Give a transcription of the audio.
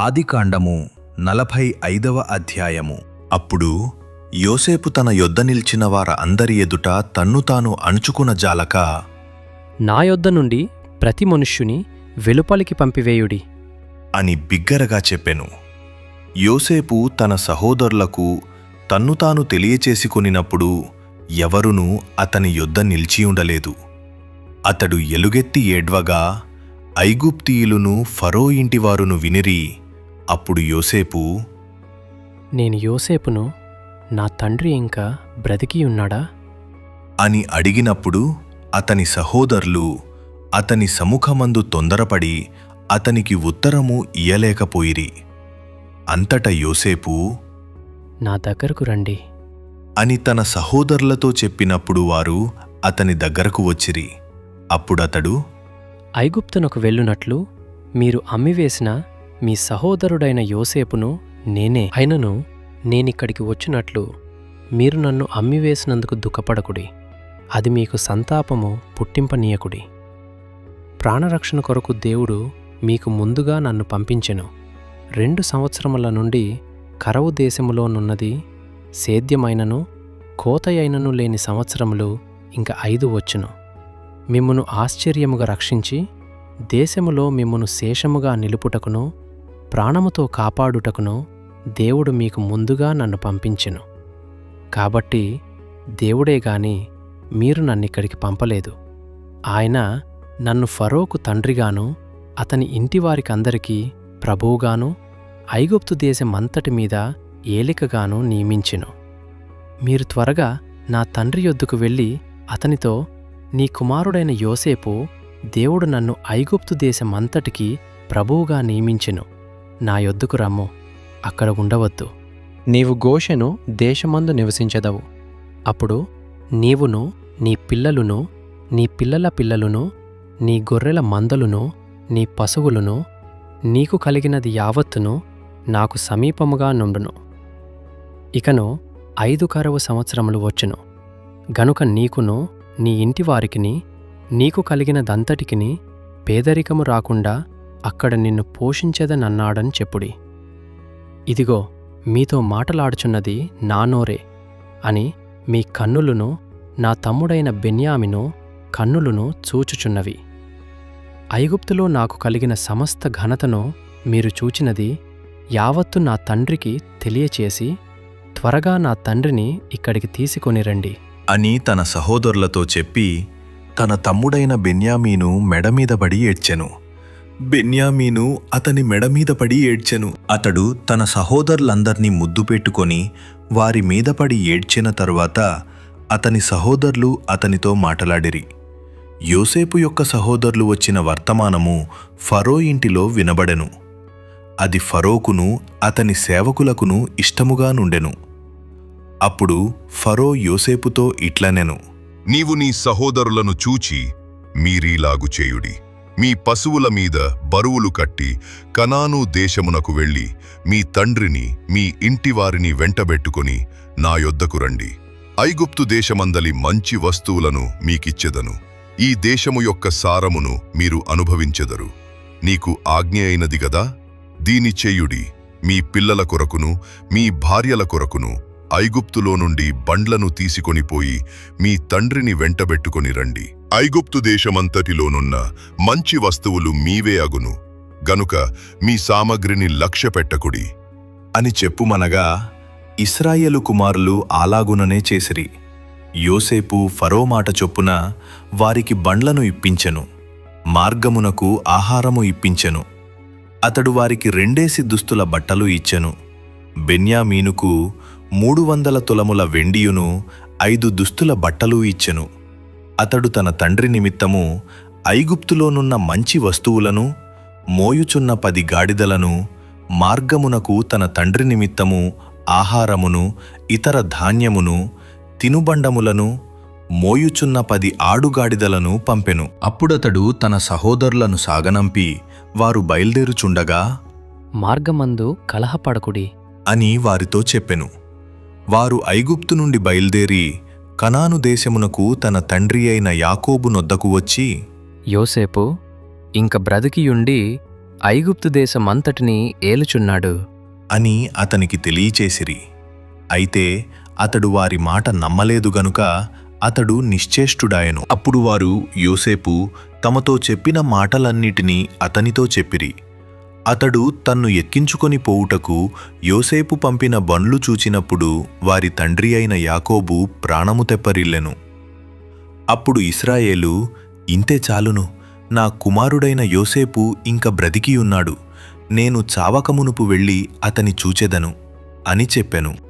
ఆదికాండము 45వ అధ్యాయము. అప్పుడు యోసేపు తన యొద్ద నిలిచిన వారందరి ఎదుట తన్ను తాను అణుచుకున జాలక, నా యొద్ద నుండి ప్రతి మనుష్యుని వెలుపలికి పంపివేయుడి అని బిగ్గరగా చెప్పెను. యోసేపు తన సహోదరులకు తన్ను తాను తెలియచేసికొనినప్పుడు ఎవరునూ అతని యొద్ద నిలిచియుండలేదు. అతడు ఎలుగెత్తి ఏడ్వగా ఐగుప్తీయులును ఫరో ఇంటివారును వినిరి. అప్పుడు యోసేపు, నేను యోసేపును, నా తండ్రి ఇంకా బ్రతికియున్నాడా అని అడిగినప్పుడు అతని సహోదరులు అతని సముఖమందు తొందరపడి అతనికి ఉత్తరము ఇయ్యలేకపోయిరి. అంతట యోసేపు, నా దగ్గరకు రండి అని తన సహోదరులతో చెప్పినప్పుడు వారు అతని దగ్గరకు వచ్చిరి. అప్పుడతడు, ఐగుప్తునకు వెళ్ళునట్లు మీరు అమ్మివేసిన మీ సహోదరుడైన యోసేపును నేనే. అయినను నేనిక్కడికి వచ్చినట్లు మీరు నన్ను అమ్మివేసినందుకు దుఃఖపడకుడి, అది మీకు సంతాపము పుట్టింపనీయకుడి. ప్రాణరక్షణ కొరకు దేవుడు మీకు ముందుగా నన్ను పంపించెను. 2 సంవత్సరముల నుండి కరవు దేశములోనున్నది సేద్యమైనను కోతయైనను లేని సంవత్సరములు ఇంక 5 వచ్చును. మిమ్మును ఆశ్చర్యముగా రక్షించి దేశములో మిమ్మును శేషముగా నిలుపుటకును ప్రాణముతో కాపాడుటకును దేవుడు మీకు ముందుగా నన్ను పంపించెను. కాబట్టి దేవుడే గాని మీరు నన్నిక్కడికి పంపలేదు. ఆయన నన్ను ఫరోకు తండ్రిగాను అతని ఇంటివారికందరికీ ప్రభువుగాను ఐగుప్తు దేశమంతటి మీద ఏలికగాను నియమించెను. మీరు త్వరగా నా తండ్రి యొద్దకు వెళ్ళి అతనితో, నీ కుమారుడైన యోసేపు దేవుడు నన్ను ఐగుప్తు దేశమంతటికి ప్రభువుగా నియమించెను, నా యొద్దకు రమ్ము, అక్కడ ఉండవద్దు. నీవు గోషెను దేశమందు నివసించెదవు. అప్పుడు నీవును నీ పిల్లలును నీ పిల్లల పిల్లలును నీ గొర్రెల మందలును నీ పశువులును నీకు కలిగినది యావత్తును నాకు సమీపముగా నుండును. ఇకను 5 కరవు సంవత్సరములు వచ్చును గనుక నీకును నీ ఇంటివారికిని నీకు కలిగినదంతటికిని పేదరికము రాకుండా అక్కడ నిన్ను పోషించెదనన్నాడని చెప్పుడి. ఇదిగో మీతో మాటలాడుచున్నది నా నోరే అని మీ కన్నులును నా తమ్ముడైన బెన్యామిను కన్నులును చూచుచున్నవి. ఐగుప్తులో నాకు కలిగిన సమస్త ఘనతను మీరు చూచినది యావత్తు నా తండ్రికి తెలియచేసి త్వరగా నా తండ్రిని ఇక్కడికి తీసుకొనిరండి అని తన సహోదరులతో చెప్పి తన తమ్ముడైన బెన్యామీను మెడమీద పడి ఏడ్చెను. బెన్యామీను అతని మెడమీద పడి ఏడ్చెను. అతడు తన సహోదరులందర్నీ ముద్దు పెట్టుకొని వారి మీద పడి ఏడ్చిన తరువాత అతని సహోదరులు అతనితో మాటలాడిరి. యోసేపు యొక్క సహోదరులు వచ్చిన వర్తమానము ఫరో ఇంటిలో వినబడెను. అది ఫరోకును అతని సేవకులకును ఇష్టముగా నుండెను. అప్పుడు ఫరో యోసేపుతో ఇట్లనెను, నీవు నీ సహోదరులను చూచి మీరీలాగు చేయుడి. మీ పశువుల మీద బరువులు కట్టి కనాను దేశమునకు వెళ్ళి మీ తండ్రిని మీ ఇంటివారిని వెంటబెట్టుకొని నా యొద్దకు రండి. ఐగుప్తు దేశమందలి మంచి వస్తువులను మీకిచ్చెదను. ఈ దేశము యొక్క సారమును మీరు అనుభవించెదరు. నీకు ఆజ్ఞ అయినది గదా, దీని చేయుడి. మీ పిల్లల కొరకును మీ భార్యల కొరకును ఐగుప్తులో నుండి బండ్లను తీసుకొనిపోయి మీ తండ్రిని వెంటబెట్టుకొని రండి. ఐగుప్తు దేశమంతటిలోనున్న మంచి వస్తువులు మీవే అగును గనుక మీ సామగ్రిని లక్ష్యపెట్టకుడి అని చెప్పుమనగా ఇశ్రాయేలు కుమారులు అలాగుననే చేసిరి. యోసేపు ఫరో మాట చొప్పున వారికి బండ్లను ఇప్పించెను, మార్గమునకు ఆహారము ఇప్పించెను. అతడు వారికి 2 దుస్తుల బట్టలు ఇచ్చెను. బెన్యామీనుకు 300 తులముల వెండియును 5 దుస్తుల బట్టలు ఇచ్చెను. అతడు తన తండ్రి నిమిత్తము ఐగుప్తులోనున్న మంచి వస్తువులను, మోయుచున్న 10 గాడిదలను, మార్గమునకు తన తండ్రి నిమిత్తము ఆహారమును, ఇతర ధాన్యమును, తినుబండములను, మోయుచున్న 10 ఆడుగాడిదలను పంపెను. అప్పుడతడు తన సహోదరులను సాగనంపి వారు బయల్దేరుచుండగా, మార్గమందు కలహపడకుడి అని వారితో చెప్పెను. వారు ఐగుప్తు నుండి బయల్దేరి కనాను దేశమునకు తన తండ్రి అయిన యాకోబు నొద్దకు వచ్చి, యోసేపు ఇంక బ్రతికియుండి ఐగుప్తు దేశమంతటినీ ఏలుచున్నాడు అని అతనికి తెలియచేసిరి. అయితే అతడు వారి మాట నమ్మలేదు గనుక అతడు నిశ్చేష్టుడాయెను. అప్పుడు వారు యోసేపు తమతో చెప్పిన మాటలన్నిటినీ అతనితో చెప్పిరి. అతడు తన్ను ఎక్కించుకొని పోవుటకు యోసేపు పంపిన బండ్లు చూచినప్పుడు వారి తండ్రి అయిన యాకోబు ప్రాణము తెప్పరిల్లెను. అప్పుడు ఇశ్రాయేలు, ఇంతే చాలును, నా కుమారుడైన యోసేపు ఇంక బ్రతికియున్నాడు, నేను చావకమునుపు వెళ్ళి అతని చూచెదను అని చెప్పెను.